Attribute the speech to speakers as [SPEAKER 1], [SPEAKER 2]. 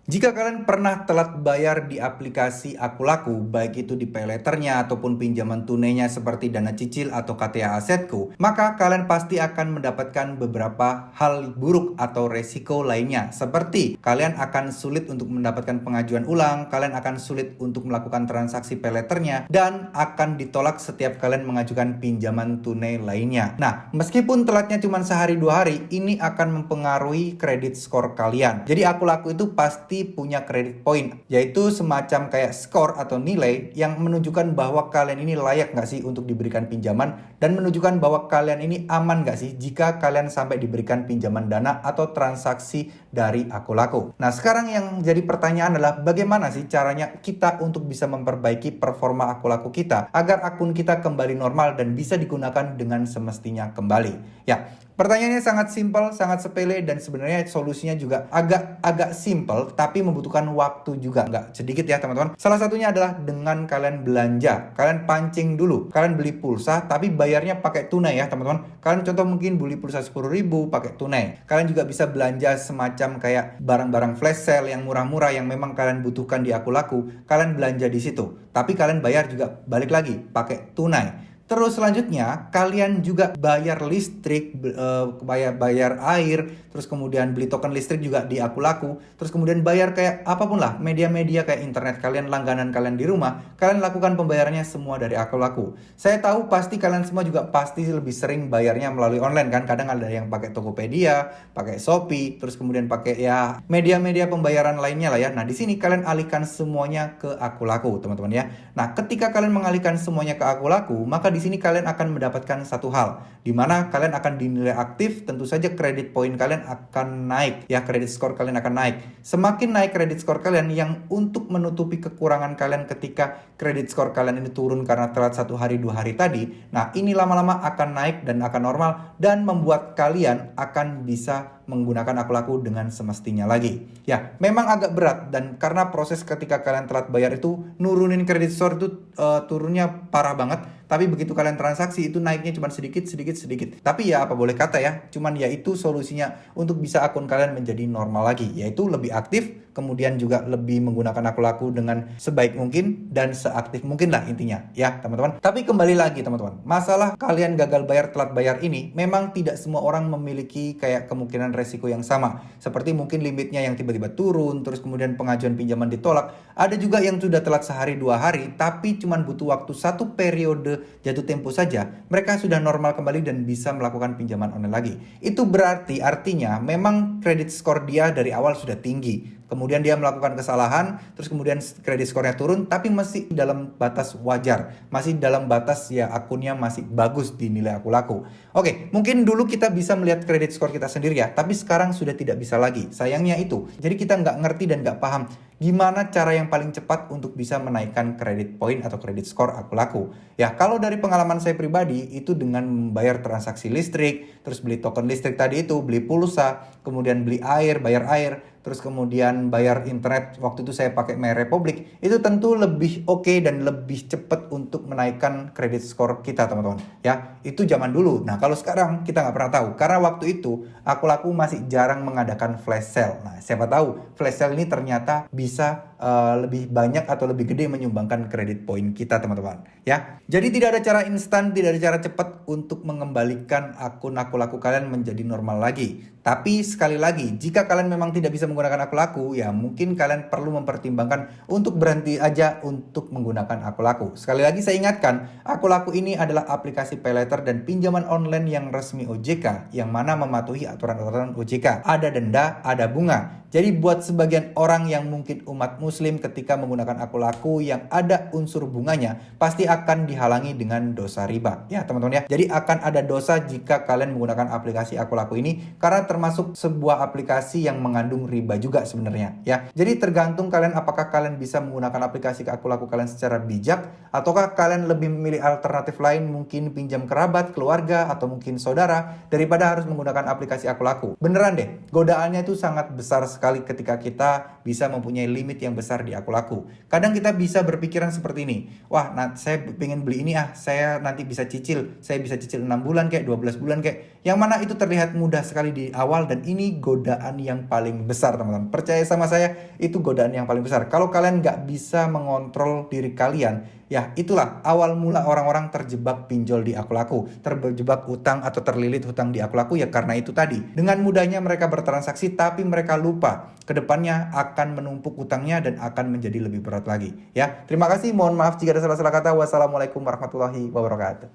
[SPEAKER 1] Jika kalian pernah telat bayar di aplikasi Akulaku, baik itu di payletternya ataupun pinjaman tunainya seperti dana cicil atau KTA Asetku, maka kalian pasti akan mendapatkan beberapa hal buruk atau resiko lainnya. Seperti kalian akan sulit untuk mendapatkan pengajuan ulang, kalian akan sulit untuk melakukan transaksi payletternya, dan akan ditolak setiap kalian mengajukan pinjaman tunai lainnya. Nah, meskipun telatnya cuma sehari 2 hari, ini akan mempengaruhi kredit skor kalian. Jadi Akulaku itu pasti punya credit point, yaitu semacam kayak skor atau nilai yang menunjukkan bahwa kalian ini layak nggak sih untuk diberikan pinjaman, dan menunjukkan bahwa kalian ini aman nggak sih jika kalian sampai diberikan pinjaman dana atau transaksi dari Akulaku. Nah, sekarang yang jadi pertanyaan adalah bagaimana sih caranya kita untuk bisa memperbaiki performa Akulaku kita agar akun kita kembali normal dan bisa digunakan dengan semestinya kembali. Ya, pertanyaannya sangat simpel, sangat sepele, dan sebenarnya solusinya juga agak simpel, tapi membutuhkan waktu juga. Nggak sedikit ya teman-teman. Salah satunya adalah dengan kalian belanja. Kalian pancing dulu. Kalian beli pulsa, tapi bayarnya pakai tunai ya teman-teman. Kalian contoh mungkin beli pulsa 10.000 pakai tunai. Kalian juga bisa belanja semacam kayak barang-barang flash sale yang murah-murah yang memang kalian butuhkan di Akulaku. Kalian belanja di situ. Tapi kalian bayar juga balik lagi pakai tunai. Terus selanjutnya kalian juga bayar listrik, bayar air, terus kemudian beli token listrik juga di Akulaku, terus kemudian bayar kayak apapun lah, media-media kayak internet kalian, langganan kalian di rumah, kalian lakukan pembayarannya semua dari Akulaku. Saya tahu pasti kalian semua juga pasti lebih sering bayarnya melalui online kan, kadang ada yang pakai Tokopedia, pakai Shopee, terus kemudian pakai ya media-media pembayaran lainnya lah ya. Nah, di sini kalian alihkan semuanya ke Akulaku, teman-teman ya. Nah, ketika kalian mengalihkan semuanya ke Akulaku, maka di sini kalian akan mendapatkan satu hal, di mana kalian akan dinilai aktif. Tentu saja kredit poin kalian akan naik, ya kredit skor kalian akan naik. Semakin naik kredit skor kalian, yang untuk menutupi kekurangan kalian ketika kredit skor kalian ini turun karena telat 1 hari 2 hari tadi, nah ini lama-lama akan naik dan akan normal, dan membuat kalian akan bisa menggunakan Akulaku dengan semestinya lagi. Ya, memang agak berat, dan karena proses ketika kalian telat bayar itu nurunin kredit skor itu turunnya parah banget. Tapi begitu kalian transaksi itu naiknya cuma sedikit. Tapi ya apa boleh kata ya, cuman ya itu solusinya untuk bisa akun kalian menjadi normal lagi, yaitu lebih aktif, kemudian juga lebih menggunakan Akulaku dengan sebaik mungkin dan seaktif mungkin lah intinya ya teman-teman. Tapi kembali lagi teman-teman, masalah kalian gagal bayar, telat bayar ini memang tidak semua orang memiliki kayak kemungkinan resiko yang sama. Seperti mungkin limitnya yang tiba-tiba turun, terus kemudian pengajuan pinjaman ditolak. Ada juga yang sudah telat sehari 2 hari, tapi cuman butuh waktu 1 periode jatuh tempo saja, mereka sudah normal kembali dan bisa melakukan pinjaman online lagi. Itu berarti artinya memang kredit skor dia dari awal sudah tinggi. Kemudian dia melakukan kesalahan, terus kemudian kredit skornya turun, tapi masih dalam batas wajar. Masih dalam batas ya akunnya masih bagus di nilai Akulaku. Oke, mungkin dulu kita bisa melihat kredit skor kita sendiri ya, tapi sekarang sudah tidak bisa lagi. Sayangnya itu. Jadi kita nggak ngerti dan nggak paham gimana cara yang paling cepat untuk bisa menaikkan kredit point atau kredit skor Akulaku. Ya, kalau dari pengalaman saya pribadi, itu dengan membayar transaksi listrik, terus beli token listrik tadi itu, beli pulsa, kemudian beli air, bayar air, terus kemudian bayar internet, waktu itu saya pakai My Republic, itu tentu lebih oke dan lebih cepat untuk menaikkan kredit skor kita teman-teman. Ya, itu zaman dulu. Nah, kalau sekarang kita nggak pernah tahu, karena waktu itu Akulaku masih jarang mengadakan flash sale. Nah, siapa tahu flash sale ini ternyata bisa lebih banyak atau lebih gede menyumbangkan kredit poin kita teman-teman ya. Jadi tidak ada cara instan, tidak ada cara cepat untuk mengembalikan akun Akulaku kalian menjadi normal lagi. Tapi sekali lagi, jika kalian memang tidak bisa menggunakan Akulaku, ya mungkin kalian perlu mempertimbangkan untuk berhenti aja untuk menggunakan Akulaku. Sekali lagi saya ingatkan, Akulaku ini adalah aplikasi paylater dan pinjaman online yang resmi OJK, yang mana mematuhi aturan-aturan OJK. Ada denda, ada bunga. Jadi buat sebagian orang yang mungkin umat muslim, ketika menggunakan Akulaku yang ada unsur bunganya, pasti akan dihalangi dengan dosa riba. Ya teman-teman ya. Jadi akan ada dosa jika kalian menggunakan aplikasi Akulaku ini, karena termasuk sebuah aplikasi yang mengandung riba juga sebenarnya ya. Jadi tergantung kalian apakah kalian bisa menggunakan aplikasi Akulaku kalian secara bijak, ataukah kalian lebih memilih alternatif lain, mungkin pinjam kerabat, keluarga, atau mungkin saudara, daripada harus menggunakan aplikasi Akulaku. Beneran deh, godaannya itu sangat besar sekali ketika kita bisa mempunyai limit yang besar di akun laku. Kadang kita bisa berpikiran seperti ini, wah saya pengen beli ini saya nanti bisa cicil, saya bisa cicil 6 bulan kayak 12 bulan kayak, yang mana itu terlihat mudah sekali di awal dan ini godaan yang paling besar teman-teman. Percaya sama saya, itu godaan yang paling besar. Kalau kalian nggak bisa mengontrol diri kalian, ya itulah awal mula orang-orang terjebak pinjol di akun laku, terjebak utang atau terlilit hutang di akun laku ya karena itu tadi. Dengan mudahnya mereka bertransaksi tapi mereka lupa kedepannya akan menumpuk utangnya dan akan menjadi lebih berat lagi. Ya, terima kasih. Mohon maaf jika ada salah-salah kata. Wassalamualaikum warahmatullahi wabarakatuh.